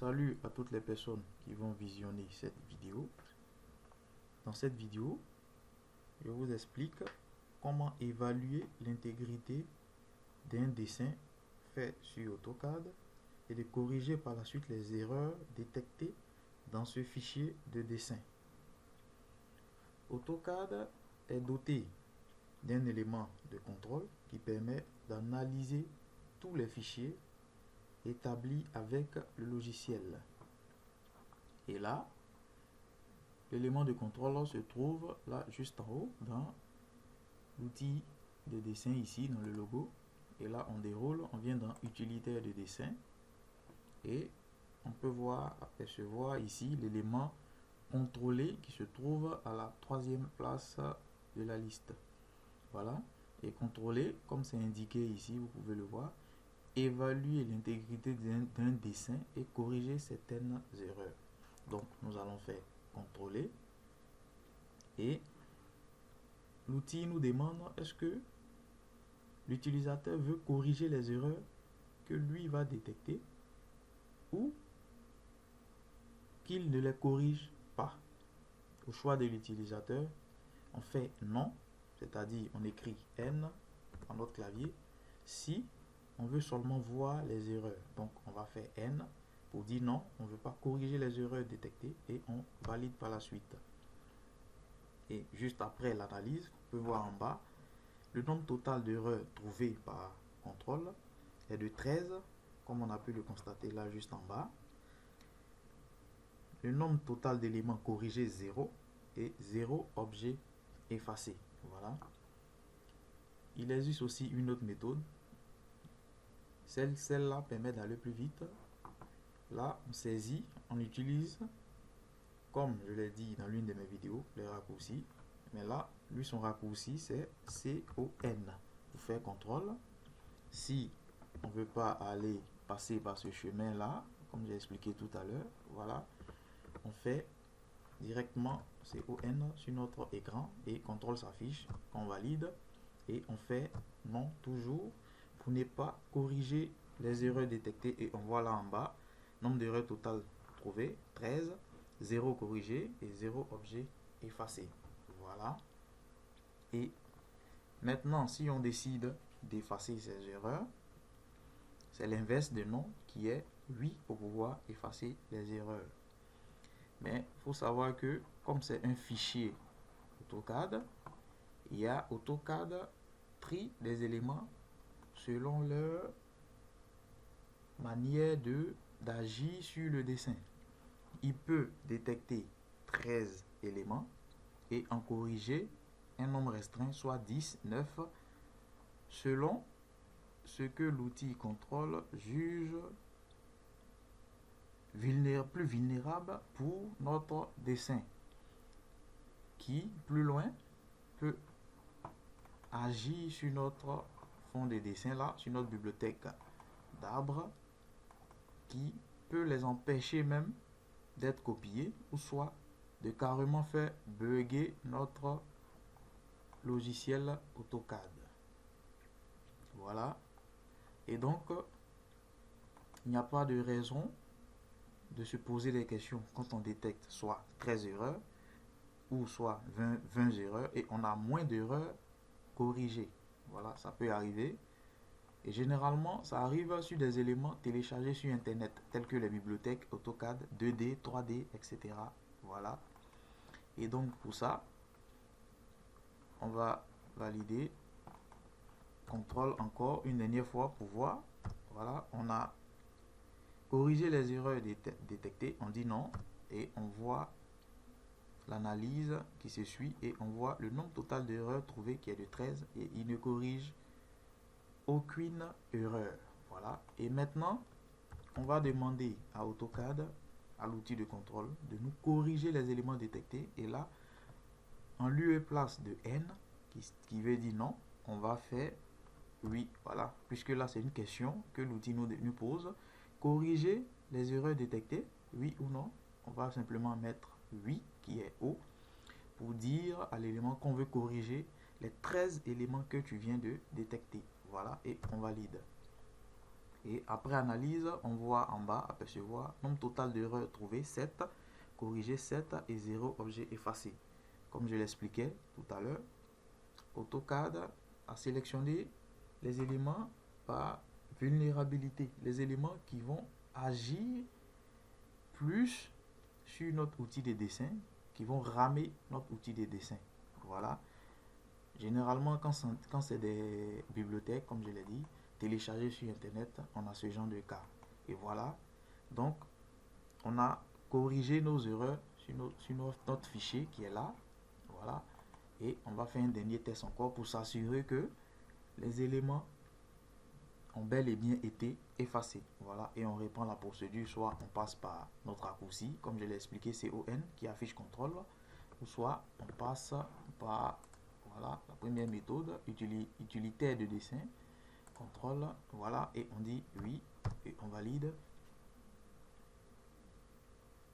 Salut à toutes les personnes qui vont visionner cette vidéo. Dans cette vidéo, je vous explique comment évaluer l'intégrité d'un dessin fait sur AutoCAD et de corriger par la suite les erreurs détectées dans ce fichier de dessin. AutoCAD est doté d'un élément de contrôle qui permet d'analyser tous les fichiers établis avec le logiciel. Et là, l'élément de contrôle se trouve là juste en haut dans l'outil de dessin ici dans le logo. Et là on déroule, on vient dans utilitaire de dessin et on peut apercevoir ici l'élément contrôlé qui se trouve à la troisième place de la liste. Voilà, et contrôler, comme c'est indiqué ici, vous pouvez le voir, évaluer l'intégrité d'un dessin et corriger certaines erreurs. Donc nous allons faire contrôler et l'outil nous demande est-ce que l'utilisateur veut corriger les erreurs que lui va détecter ou qu'il ne les corrige pas. Au choix de l'utilisateur, on fait non, c'est-à-dire on écrit N dans notre clavier si on veut seulement voir les erreurs. Donc on va faire N pour dire non, on ne veut pas corriger les erreurs détectées et on valide par la suite. Et juste après l'analyse, on peut voir en bas, le nombre total d'erreurs trouvées par contrôle est de 13, comme on a pu le constater là juste en bas. Le nombre total d'éléments corrigés 0 et 0 objets effacés. Voilà. Il existe aussi une autre méthode. Celle-là permet d'aller plus vite. Là, on saisit, on utilise, comme je l'ai dit dans l'une de mes vidéos, les raccourcis. Mais là, lui, son raccourci, c'est CON. Pour faire contrôle. Si on ne veut pas aller passer par ce chemin-là, comme j'ai expliqué tout à l'heure, voilà, on fait directement CON sur notre écran et contrôle s'affiche, on valide et on fait non toujours pour ne pas corriger les erreurs détectées et on voit là en bas nombre d'erreurs totales trouvées 13, 0 corrigé et 0 objet effacé. Voilà. Et maintenant si on décide d'effacer ces erreurs, c'est l'inverse de non qui est oui pour pouvoir effacer les erreurs. Mais il faut savoir que comme c'est un fichier AutoCAD, il y a AutoCAD trie des éléments selon leur manière d'agir sur le dessin. Il peut détecter 13 éléments et en corriger un nombre restreint, soit 10, 9, selon ce que l'outil contrôle juge plus vulnérable pour notre dessin, qui plus loin peut agir sur notre fond de dessin là, sur notre bibliothèque d'arbres, qui peut les empêcher même d'être copiés ou soit de carrément faire bugger notre logiciel AutoCAD. Voilà. Et donc il n'y a pas de raison de se poser des questions quand on détecte soit 13 erreurs ou soit 20 erreurs et on a moins d'erreurs corrigées. Voilà, ça peut arriver. Et généralement, ça arrive sur des éléments téléchargés sur Internet, tels que les bibliothèques AutoCAD, 2D, 3D, etc. Voilà. Et donc, pour ça, on va valider. Contrôle encore une dernière fois pour voir. Voilà, on a corrigé les erreurs détectées. On dit non et on voit l'analyse qui se suit et on voit le nombre total d'erreurs trouvées qui est de 13 et il ne corrige aucune erreur. Voilà. Et maintenant, on va demander à AutoCAD, à l'outil de contrôle, de nous corriger les éléments détectés. Et là, en lieu et place de N, qui veut dire non, on va faire oui. Voilà. Puisque là, c'est une question que l'outil nous pose. Corriger les erreurs détectées, oui ou non. On va simplement mettre oui, qui est O, pour dire à l'élément qu'on veut corriger les 13 éléments que tu viens de détecter. Voilà, et on valide. Et après analyse, on voit en bas, apercevoir, nombre total d'erreurs trouvées, 7, corrigé 7 et 0 objet effacé. Comme je l'expliquais tout à l'heure, AutoCAD a sélectionné les éléments par vulnérabilité, les éléments qui vont agir plus sur notre outil de dessin, qui vont ramer notre outil de dessin. Voilà. Généralement, quand c'est des bibliothèques, comme je l'ai dit, téléchargées sur Internet, on a ce genre de cas. Et voilà. Donc, on a corrigé nos erreurs sur notre fichier qui est là. Voilà. Et on va faire un dernier test encore pour s'assurer que les éléments ont bel et bien été effacés. Voilà. Et on reprend la procédure. Soit on passe par notre raccourci, comme je l'ai expliqué, CON, qui affiche contrôle. Ou soit on passe par... Voilà, la première méthode, utilitaire de dessin, contrôle, voilà, et on dit oui, et on valide.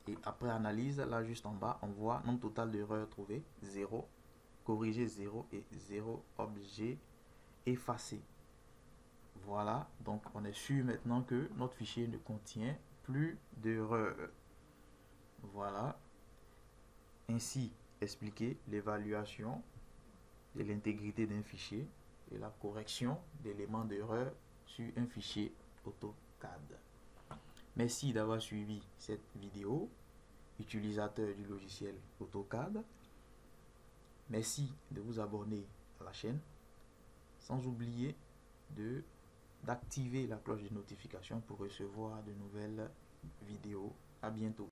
Et après analyse, là juste en bas, on voit nombre total d'erreurs trouvées, 0, corrigé 0 et 0 objet effacé. Voilà, donc on est sûr maintenant que notre fichier ne contient plus d'erreurs. Voilà, ainsi expliquer l'évaluation de l'intégrité d'un fichier et la correction d'éléments d'erreur sur un fichier AutoCAD. Merci d'avoir suivi cette vidéo, utilisateur du logiciel AutoCAD. Merci de vous abonner à la chaîne, sans oublier d'activer la cloche de notification pour recevoir de nouvelles vidéos. À bientôt.